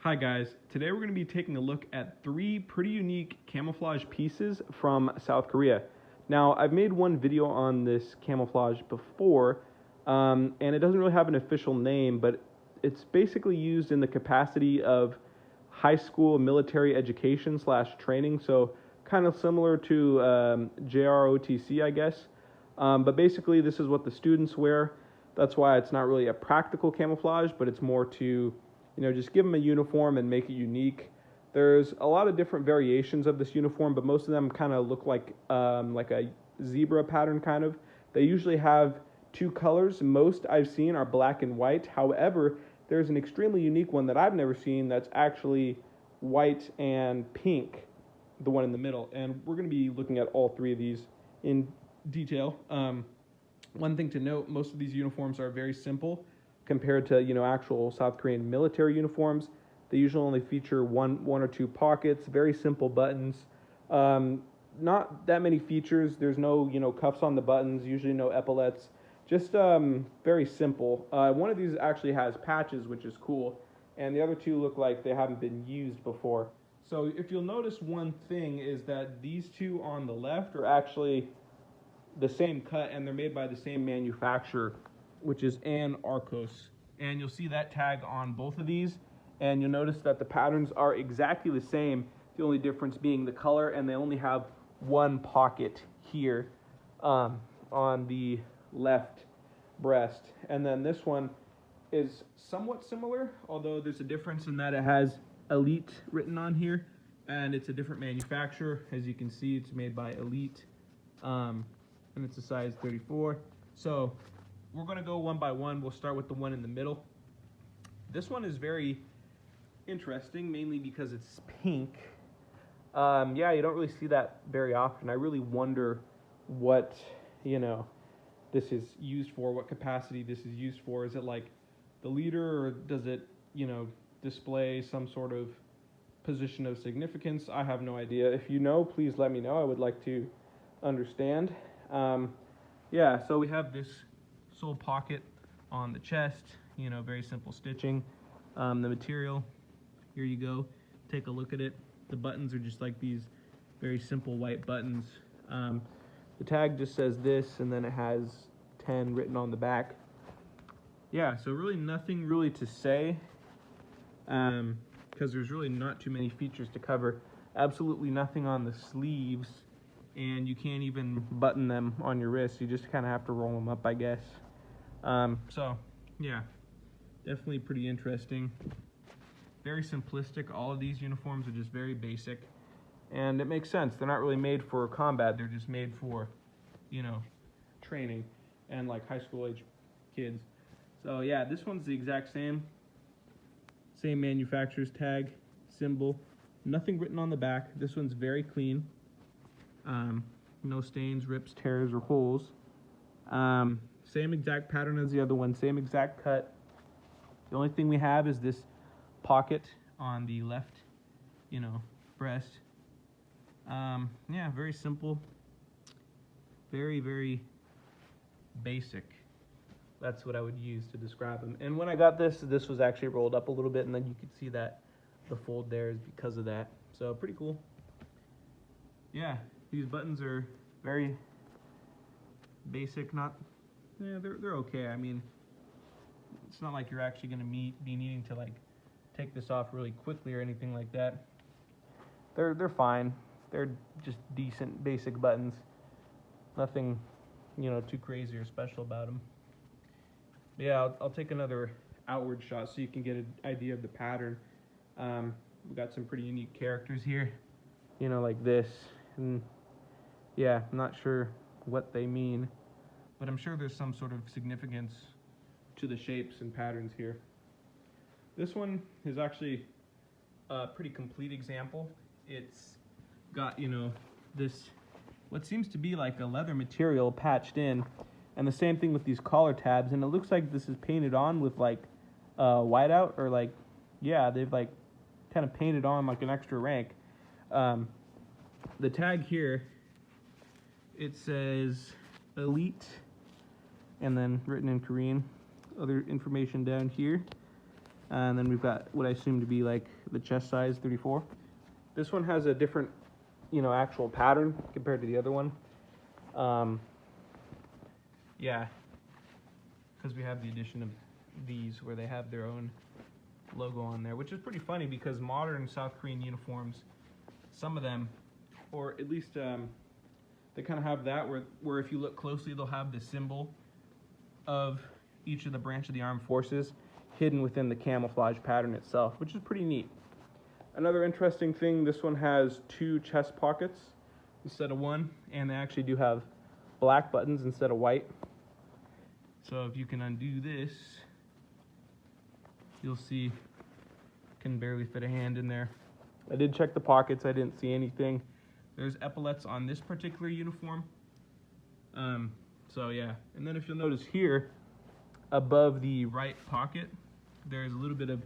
Hi guys, today we're going to be taking a look at three pretty unique camouflage pieces from South Korea. Now, I've made one video on this camouflage before, and it doesn't really have an official name, but it's basically used in the capacity of high school military education / training, so kind of similar to JROTC, I guess. But basically, this is what the students wear. That's why it's not really a practical camouflage, but it's more to just give them a uniform and make it unique. There's a lot of different variations of this uniform, but most of them kind of look like a zebra pattern kind of. They usually have two colors. Most I've seen are black and white. However, there's an extremely unique one that I've never seen that's actually white and pink, the one in the middle. And we're going to be looking at all three of these in detail. One thing to note, most of these uniforms are very simple compared to actual South Korean military uniforms. They usually only feature one or two pockets, very simple buttons, not that many features. There's no cuffs on the buttons, usually no epaulets, just very simple. One of these actually has patches, which is cool, and the other two look like they haven't been used before. So if you'll notice, one thing is that these two on the left are actually the same cut, and they're made by the same manufacturer, which is Arcos. And you'll see that tag on both of these, and you'll notice that the patterns are exactly the same, the only difference being the color, and they only have one pocket here on the left breast. And then this one is somewhat similar, although there's a difference in that it has Elite written on here, and it's a different manufacturer. As you can see, it's made by Elite, and it's a size 34. So we're going to go one by one. We'll start with the one in the middle. This one is very interesting, mainly because it's pink. Yeah, you don't really see that very often. I really wonder what, this is used for, what capacity this is used for. Is it like the leader, or does it, display some sort of position of significance? I have no idea. If you know, please let me know. I would like to understand. Yeah, so we have this sole pocket on the chest, very simple stitching. The material, here you go, take a look at it. The buttons are just like these very simple white buttons. The tag just says this, and then it has 10 written on the back. Yeah, so really nothing really to say, because there's really not too many features to cover. Absolutely nothing on the sleeves, and you can't even button them on your wrist. You just kind of have to roll them up, I guess. So, yeah, definitely pretty interesting. Very simplistic. All of these uniforms are just very basic, and it makes sense. They're not really made for combat. They're just made for, training and like high school age kids. So yeah, this one's the exact same manufacturer's tag, symbol, nothing written on the back. This one's very clean. No stains, rips, tears, or holes. Same exact pattern as the other one, same exact cut. The only thing we have is this pocket on the left, breast. Yeah, very simple. Very, very basic. That's what I would use to describe them. And when I got this was actually rolled up a little bit, and then you could see that the fold there is because of that. So pretty cool. Yeah, these buttons are very basic. They're okay. I mean, it's not like you're actually going to be needing to like take this off really quickly or anything like that. They're fine. They're just decent basic buttons. Nothing, too crazy or special about them. But yeah, I'll take another outward shot so you can get an idea of the pattern. We've got some pretty unique characters here, like this. And yeah, I'm not sure what they mean, but I'm sure there's some sort of significance to the shapes and patterns here. This one is actually a pretty complete example. It's got, this, what seems to be like a leather material patched in, and the same thing with these collar tabs, and it looks like this is painted on with like whiteout, or like, yeah, they've like kind of painted on like an extra rank. The tag here, it says Elite, and then written in Korean, other information down here. And then we've got what I assume to be like the chest size, 34. This one has a different, actual pattern compared to the other one. Yeah, because we have the addition of these where they have their own logo on there, which is pretty funny because modern South Korean uniforms, some of them, or at least they kind of have that where if you look closely, they'll have the symbol of each of the branch of the armed forces hidden within the camouflage pattern itself, which is pretty neat. Another interesting thing, this one has 2 chest pockets instead of 1, and they actually do have black buttons instead of white. So if you can undo this, you'll see can barely fit a hand in there. I did check the pockets, I didn't see anything. There's epaulets on this particular uniform. So yeah, and then if you'll notice here, above the right pocket, there's a little bit of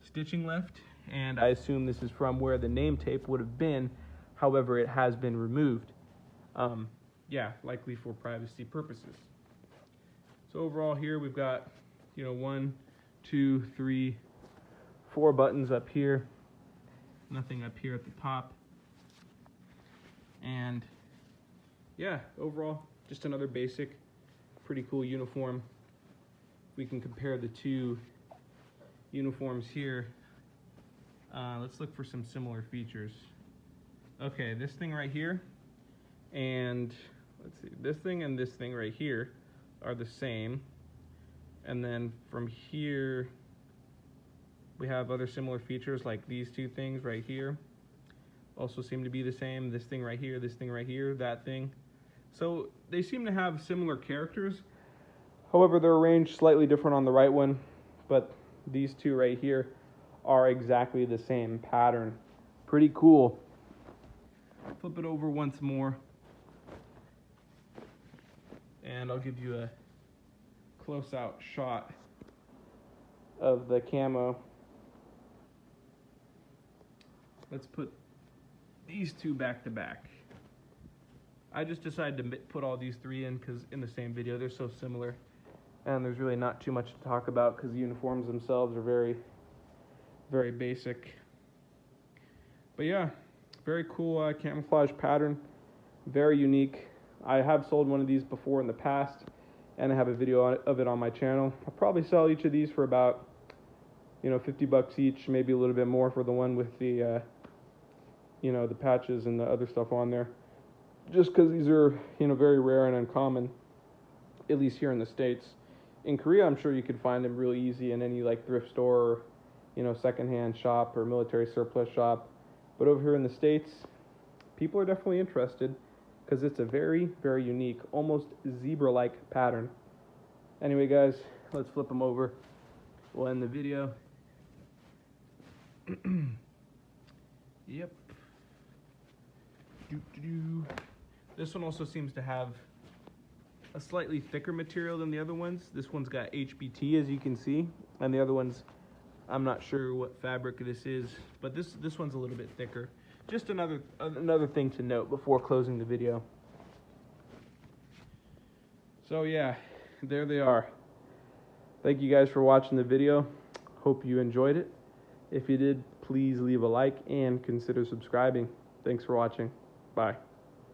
stitching left, and I assume this is from where the name tape would have been. However, it has been removed. Yeah, likely for privacy purposes. So overall here we've got, 1, 2, 3, 4 buttons up here, nothing up here at the top. And yeah, overall, just another basic, pretty cool uniform. We can compare the 2 uniforms here. Let's look for some similar features. Okay, this thing right here, and let's see, this thing and this thing right here are the same. And then from here, we have other similar features like these 2 things right here. Also seem to be the same. This thing right here, that thing. So they seem to have similar characters. However, they're arranged slightly different on the right one, but these 2 right here are exactly the same pattern. Pretty cool. Flip it over once more, and I'll give you a close-out shot of the camo. Let's put these 2 back to back. I just decided to put all these 3 in because in the same video they're so similar, and there's really not too much to talk about because the uniforms themselves are very, very basic. But yeah, very cool camouflage pattern, very unique. I have sold one of these before in the past, and I have a video of it on my channel. I'll probably sell each of these for about, $50 each, maybe a little bit more for the one with the, the patches and the other stuff on there. Just because these are, very rare and uncommon, at least here in the States. In Korea, I'm sure you could find them really easy in any thrift store or, secondhand shop or military surplus shop. But over here in the States, people are definitely interested because it's a very, very unique, almost zebra-like pattern. Anyway, guys, let's flip them over. We'll end the video. Yep. This one also seems to have a slightly thicker material than the other ones. This one's got HBT, as you can see, and the other one's, I'm not sure what fabric this is, but this one's a little bit thicker. Just another thing to note before closing the video. So yeah, there they are. Thank you guys for watching the video. Hope you enjoyed it. If you did, please leave a like and consider subscribing. Thanks for watching. Bye.